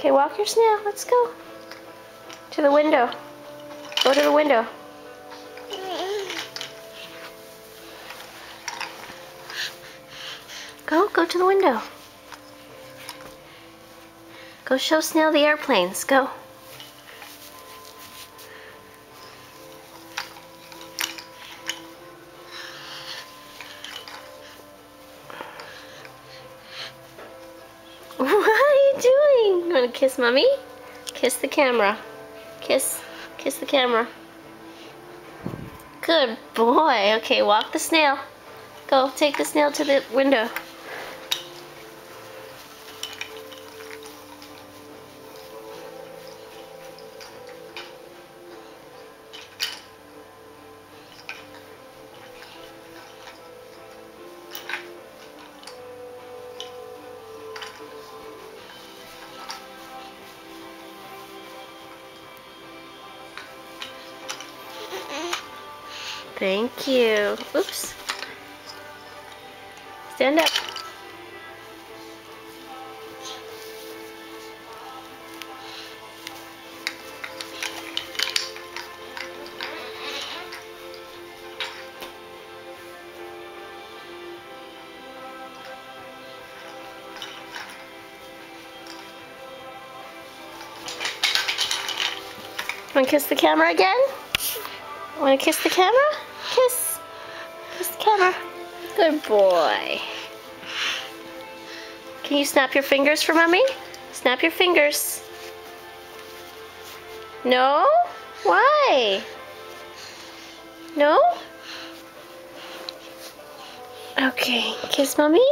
Okay, walk your snail. Let's go. To the window. Go to the window. Go to the window. Go show Snail the airplanes. Go. What are you doing? You want to kiss Mommy? Kiss the camera. Kiss the camera. Good boy. Okay, walk the snail. Go, take the snail to the window. Thank you. Oops. Stand up. Want to kiss the camera again? Want to kiss the camera? Kiss. Kiss the camera. Good boy. Can you snap your fingers for Mommy? Snap your fingers. No? Why? No? Okay. Kiss Mommy.